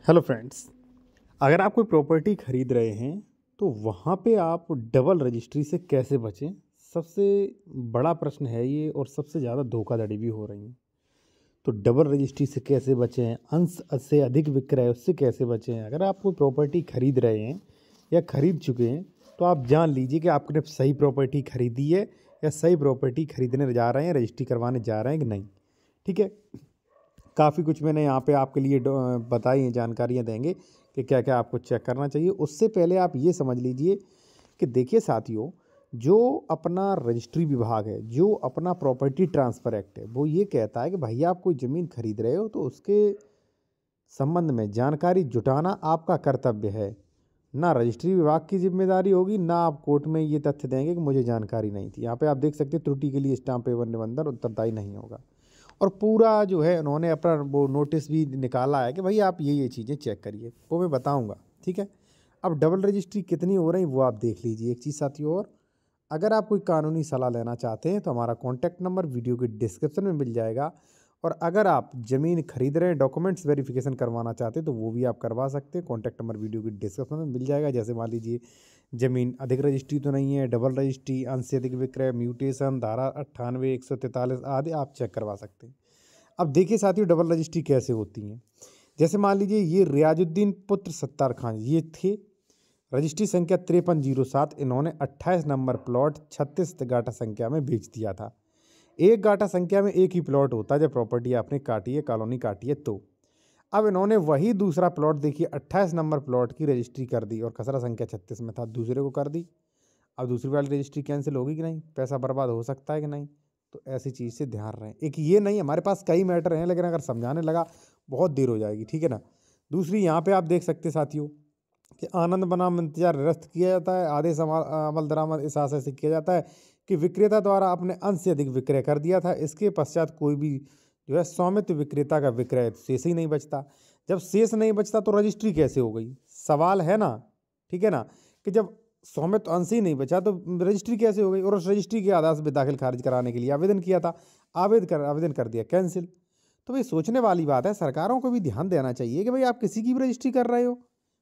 Hello friends. अगर आप कोई प्रॉपर्टी खरीद रहे हैं तो वहाँ पे आप डबल रजिस्ट्री से कैसे बचें। सबसे बड़ा प्रश्न है ये और सबसे ज़्यादा धोखाधड़ी भी हो रही है। तो डबल रजिस्ट्री से कैसे बचें, अंश से अधिक विक्रय उससे कैसे बचें। अगर आप कोई प्रॉपर्टी खरीद रहे हैं या खरीद चुके हैं तो आप जान लीजिए कि आपने सही प्रॉपर्टी खरीदी है या सही प्रॉपर्टी खरीदने जा रहे हैं, रजिस्ट्री करवाने जा रहे हैं कि नहीं। ठीक है, काफ़ी कुछ मैंने यहाँ पे आपके लिए बताई हैं, जानकारियाँ देंगे कि क्या क्या आपको चेक करना चाहिए। उससे पहले आप ये समझ लीजिए कि देखिए साथियों, जो अपना रजिस्ट्री विभाग है, जो अपना प्रॉपर्टी ट्रांसफ़र एक्ट है, वो ये कहता है कि भैया आप कोई ज़मीन खरीद रहे हो तो उसके संबंध में जानकारी जुटाना आपका कर्तव्य है। ना रजिस्ट्री विभाग की जिम्मेदारी होगी, ना आप कोर्ट में ये तथ्य देंगे कि मुझे जानकारी नहीं थी। यहाँ पे आप देख सकते हैं त्रुटि के लिए स्टाम्प एवं निबंधन उत्तरदायी नहीं होगा। और पूरा जो है उन्होंने अपना वो नोटिस भी निकाला है कि भाई आप ये चीज़ें चेक करिए, वो मैं बताऊंगा। ठीक है, अब डबल रजिस्ट्री कितनी हो रही वो आप देख लीजिए। एक चीज़ साथियों, और अगर आप कोई कानूनी सलाह लेना चाहते हैं तो हमारा कॉन्टैक्ट नंबर वीडियो के डिस्क्रिप्शन में मिल जाएगा। और अगर आप ज़मीन खरीद रहे हैं, डॉक्यूमेंट्स वेरिफिकेशन करवाना चाहते हैं तो वो भी आप करवा सकते हैं। कॉन्टैक्ट नंबर वीडियो के डिस्क्रिप्शन में मिल जाएगा। जैसे मान लीजिए ज़मीन अधिक रजिस्ट्री तो नहीं है, डबल रजिस्ट्री, अंश से अधिक विक्रय, म्यूटेशन, धारा 98, 143 आदि आप चेक करवा सकते हैं। अब देखिए साथियों, डबल रजिस्ट्री कैसे होती हैं। जैसे मान लीजिए ये रियाजुद्दीन पुत्र सत्तार खान ये थे, रजिस्ट्री संख्या 5307, इन्होंने 28 नंबर प्लॉट 36 गाटा संख्या में बेच दिया था। एक गाटा संख्या में एक ही प्लॉट होता है जब प्रॉपर्टी आपने काटी है, कॉलोनी काटी है तो। अब इन्होंने वही दूसरा प्लॉट देखिए 28 नंबर प्लॉट की रजिस्ट्री कर दी और खसरा संख्या 36 में था, दूसरे को कर दी। अब दूसरी वाली रजिस्ट्री कैंसिल होगी कि नहीं, पैसा बर्बाद हो सकता है कि नहीं। तो ऐसी चीज़ से ध्यान रहे। एक ये नहीं, हमारे पास कई मैटर हैं लेकिन अगर समझाने लगा बहुत देर हो जाएगी। ठीक है ना। दूसरी यहाँ पे आप देख सकते साथियों कि आनंद बनाम इंतजार निरस्त किया जाता है, आदेश अमल दरामद इस आशय से किया जाता है कि विक्रेता द्वारा अपने अंश से अधिक विक्रय कर दिया था। इसके पश्चात कोई भी जो है स्वामित्व विक्रेता का विक्रय शेष ही नहीं बचता। जब शेष नहीं बचता तो रजिस्ट्री कैसे हो गई, सवाल है ना। ठीक है ना, कि जब स्वामित्व अंश ही नहीं बचा तो रजिस्ट्री कैसे हो गई। और उस रजिस्ट्री के आधार से दाखिल खारिज कराने के लिए आवेदन किया था, आवेदन कर दिया कैंसिल। तो भाई सोचने वाली बात है, सरकारों को भी ध्यान देना चाहिए कि भाई आप किसी की भी रजिस्ट्री कर रहे हो।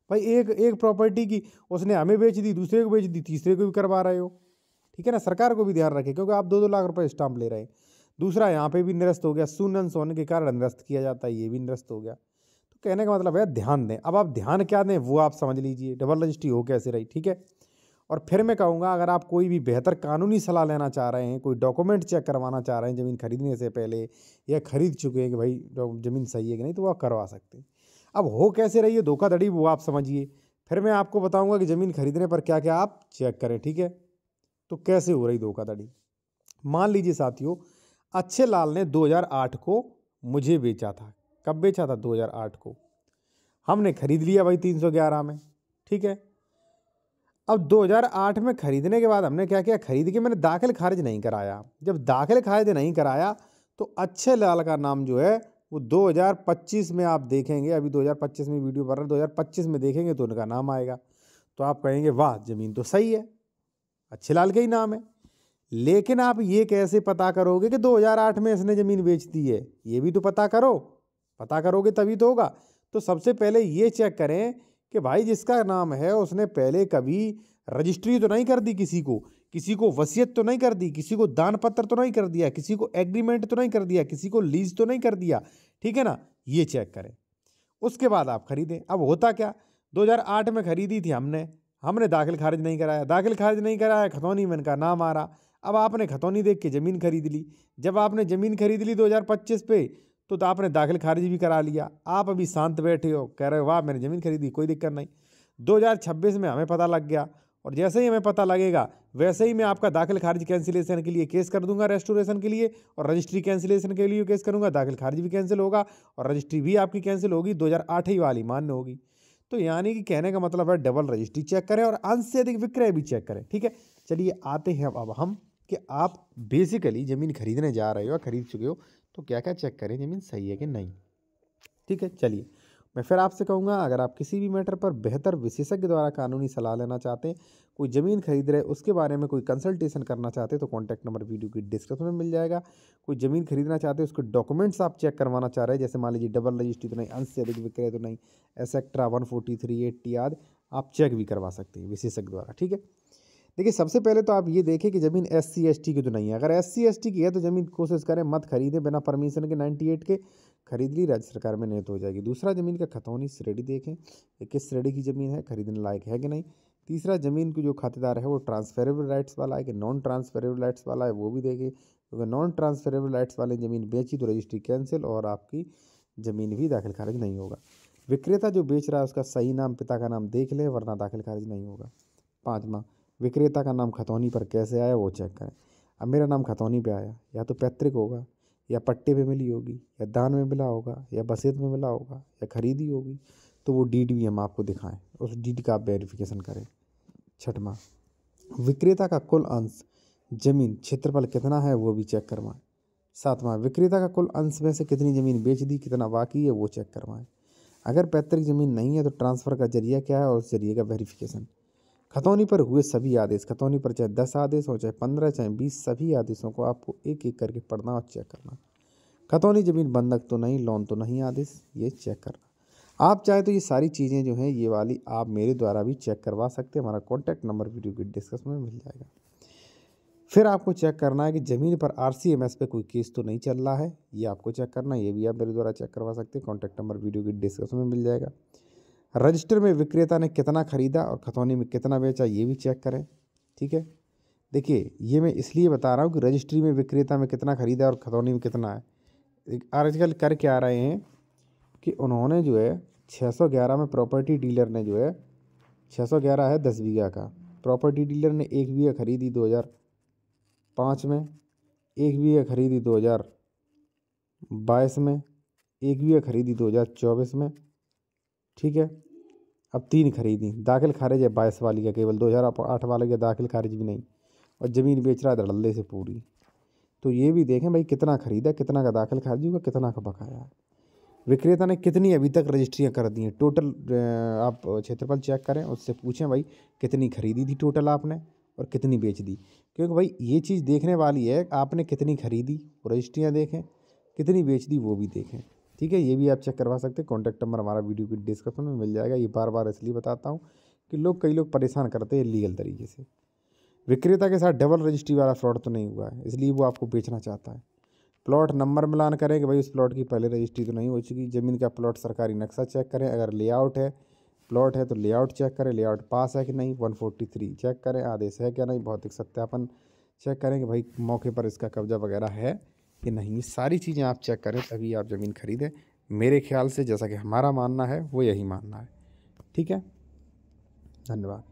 भाई एक एक प्रॉपर्टी की उसने हमें बेच दी, दूसरे को बेच दी, तीसरे को भी करवा रहे हो। ठीक है ना, सरकार को भी ध्यान रखें क्योंकि आप 2-2 लाख रुपए स्टाम्प ले रहे हैं। दूसरा यहाँ पे भी निरस्त हो गया, शून्य अंश होने के कारण निरस्त किया जाता है, ये भी निरस्त हो गया। तो कहने का मतलब है ध्यान दें। अब आप ध्यान क्या दें वो आप समझ लीजिए, डबल रजिस्ट्री हो कैसे रही। ठीक है, और फिर मैं कहूँगा अगर आप कोई भी बेहतर कानूनी सलाह लेना चाह रहे हैं, कोई डॉक्यूमेंट चेक करवाना चाह रहे हैं ज़मीन खरीदने से पहले या खरीद चुके हैं कि भाई ज़मीन सही है कि नहीं, तो वो आप करवा सकते हैं। अब हो कैसे रही है धोखाधड़ी वो आप समझिए, फिर मैं आपको बताऊंगा कि ज़मीन खरीदने पर क्या क्या आप चेक करें। ठीक है, तो कैसे हो रही धोखाधड़ी। मान लीजिए साथियों, अच्छे लाल ने 2008 को मुझे बेचा था। कब बेचा था? 2008 को। हमने खरीद लिया भाई 311 में। ठीक है, अब 2008 में खरीदने के बाद हमने क्या किया, खरीद के मैंने दाखिल खारिज नहीं कराया। जब दाखिल खारिज नहीं कराया तो अच्छे लाल का नाम जो है वो 2025 में आप देखेंगे, अभी 2025 में वीडियो बन रहा है, 2025 में देखेंगे तो उनका नाम आएगा। तो आप कहेंगे वाह ज़मीन तो सही है, अच्छे लाल का ही नाम है। लेकिन आप ये कैसे पता करोगे कि 2008 में इसने ज़मीन बेच दी है, ये भी तो पता करो। पता करोगे तभी तो होगा। तो सबसे पहले ये चेक करें कि भाई जिसका नाम है उसने पहले कभी रजिस्ट्री तो नहीं कर दी, किसी को वसीयत तो नहीं कर दी, किसी को दान पत्र तो नहीं कर दिया, किसी को एग्रीमेंट तो नहीं कर दिया, किसी को लीज तो नहीं कर दिया। ठीक है ना, ये चेक करें। उसके बाद आप खरीदें। अब होता क्या, 2008 में खरीदी थी हमने दाखिल खारिज नहीं कराया, खतौनी में इनका नाम आ रहा। अब आपने खतौनी देख के ज़मीन खरीद ली। जब आपने ज़मीन खरीद ली 2025 पे तो आपने दाखिल खारिज भी करा लिया। आप अभी शांत बैठे हो, कह रहे हो वाह मैंने ज़मीन खरीदी, कोई दिक्कत नहीं। 2026 में हमें पता लग गया और जैसे ही हमें पता लगेगा वैसे ही मैं आपका दाखिल खारिज कैंसिलेशन के लिए केस कर दूंगा, रेस्टोरेशन के लिए, और रजिस्ट्री कैंसिलेशन के लिए केस करूंगा। दाखिल खारिज भी कैंसिल होगा और रजिस्ट्री भी आपकी कैंसिल होगी, 2008 ही वाली मान्य होगी। तो यानी कि कहने का मतलब है डबल रजिस्ट्री चेक करें और अंश से अधिक विक्रय भी चेक करें। ठीक है, चलिए आते हैं अब हम कि आप बेसिकली ज़मीन खरीदने जा रहे हो या खरीद चुके हो तो क्या क्या चेक करें, ज़मीन सही है कि नहीं। ठीक है, चलिए मैं फिर आपसे कहूँगा, अगर आप किसी भी मैटर पर बेहतर विशेषज्ञ द्वारा कानूनी सलाह लेना चाहते हैं, कोई ज़मीन खरीद रहे उसके बारे में कोई कंसल्टेशन करना चाहते हैं, तो कॉन्टैक्ट नंबर वीडियो की डिस्क्रिप्शन में मिल जाएगा। कोई ज़मीन खरीदना चाहते हैं, उसके डॉक्यूमेंट्स आप चेक करवाना चाह रहे हैं, जैसे मान लीजिए डबल रजिस्ट्री तो नहीं, अंश से अधिक विक्रय तो नहीं, एसेक्ट्रा 143 80 आदि आप चेक भी करवा सकते हैं विशेषज्ञ द्वारा। ठीक है, देखिए सबसे पहले तो आप ये देखें कि ज़मीन SC ST की तो नहीं है। अगर SC ST की है तो ज़मीन कोशिश करें मत खरीदें बिना परमिशन के। 98 के खरीद ली, राज्य सरकार में नहीं तो हो जाएगी। दूसरा, ज़मीन का खतौनी श्रेणी देखें कि किस श्रेणी की ज़मीन है, खरीदने लायक है कि नहीं। तीसरा, ज़मीन की जो खातेदार है वो ट्रांसफरेबल राइट्स वाला है कि नॉन ट्रांसफरेबल राइट्स वाला है, वो भी देखें। क्योंकि नॉन ट्रांसफरेबल राइट्स वाली ज़मीन बेची तो रजिस्ट्री कैंसिल और आपकी ज़मीन भी दाखिल खारिज नहीं होगा। विक्रेता जो बेच रहा है उसका सही नाम, पिता का नाम देख लें, वरना दाखिल खारिज नहीं होगा। पाँचवा, विक्रेता का नाम खतौनी पर कैसे आया वो चेक करें। अब मेरा नाम खतौनी पे आया, या तो पैतृक होगा, या पट्टे पे मिली होगी, या दान में मिला होगा, या बसीयत में मिला होगा, या खरीदी होगी, तो वो डीड भी हम आपको दिखाएं, उस डीड का आप वेरिफिकेशन करें। छठवां, विक्रेता का कुल अंश जमीन क्षेत्रफल कितना है वो भी चेक करवाएं। सातवां, विक्रेता का कुल अंश में से कितनी ज़मीन बेच दी, कितना बाकी है वो चेक करवाएं। अगर पैतृक ज़मीन नहीं है तो ट्रांसफ़र का जरिया क्या है और उस जरिए का वेरिफिकेशन। खतौनी पर हुए सभी आदेश, खतौनी पर चाहे 10 आदेश हो, चाहे 15, चाहे 20, सभी आदेशों को आपको एक एक करके पढ़ना और चेक करना। खतौनी ज़मीन बंधक तो नहीं, लोन तो नहीं, आदेश ये चेक करना। आप चाहे तो ये सारी चीज़ें जो हैं ये वाली आप मेरे द्वारा भी चेक करवा सकते हैं। हमारा कॉन्टैक्ट नंबर वीडियो की डिस्क्रिप्शन में मिल जाएगा। फिर आपको चेक करना है कि ज़मीन पर RCMS पे कोई केस तो नहीं चल रहा है, ये आपको चेक करना है। ये भी आप मेरे द्वारा चेक करवा सकते हैं। कॉन्टैक्ट नंबर वीडियो की डिस्क्रिप्शन में मिल जाएगा। रजिस्टर में विक्रेता ने कितना खरीदा और खतौनी में कितना बेचा ये भी चेक करें। ठीक है, देखिए ये मैं इसलिए बता रहा हूँ कि रजिस्ट्री में विक्रेता में कितना खरीदा और खतौनी में कितना है। आजकल कर क्या रहे हैं कि उन्होंने जो है 611 में प्रॉपर्टी डीलर ने जो है 611 है 10 बीघा का, प्रॉपर्टी डीलर ने 1 बीघा खरीदी 2005 में, 1 बीघा खरीदी 2022 में, 1 बीघा खरीदी 2024 में। ठीक है, अब 3 खरीदी, दाखिल खारिज है 22 वाली का केवल, 2008 वाले का दाखिल खारिज भी नहीं, और ज़मीन बेच रहा है धड़ल्ले से पूरी। तो ये भी देखें भाई कितना खरीदा, कितना का दाखिल खारिज हुआ, कितना का बकाया है। विक्रेता ने कितनी अभी तक रजिस्ट्रियाँ कर दी हैं टोटल। आप क्षेत्रफल चेक करें, उससे पूछें भाई कितनी खरीदी थी टोटल आपने और कितनी बेच दी। क्योंकि भाई ये चीज़ देखने वाली है, आपने कितनी खरीदी रजिस्ट्रियाँ देखें, कितनी बेच दी वो भी देखें। ठीक है, ये भी आप चेक करवा सकते हैं। कॉन्टैक्ट नंबर हमारा वीडियो की डिस्क्रिप्शन में मिल जाएगा। ये बार बार इसलिए बताता हूँ कि कई लोग परेशान करते हैं लीगल तरीके से। विक्रेता के साथ डबल रजिस्ट्री वाला फ्रॉड तो नहीं हुआ है, इसलिए वो आपको बेचना चाहता है। प्लॉट नंबर मिलान करें कि भाई उस प्लॉट की पहले रजिस्ट्री तो नहीं हो चुकी। ज़मीन का प्लॉट सरकारी नक्शा चेक करें, अगर लेआउट है प्लॉट है तो लेआउट चेक करें, लेआउट पास है कि नहीं, 143 चेक करें, आदेश है क्या नहीं, भौतिक सत्यापन चेक करें कि भाई मौके पर इसका कब्जा वगैरह है कि नहीं। ये सारी चीज़ें आप चेक करें तभी आप ज़मीन खरीदें। मेरे ख्याल से जैसा कि हमारा मानना है वो यही मानना है। ठीक है, धन्यवाद।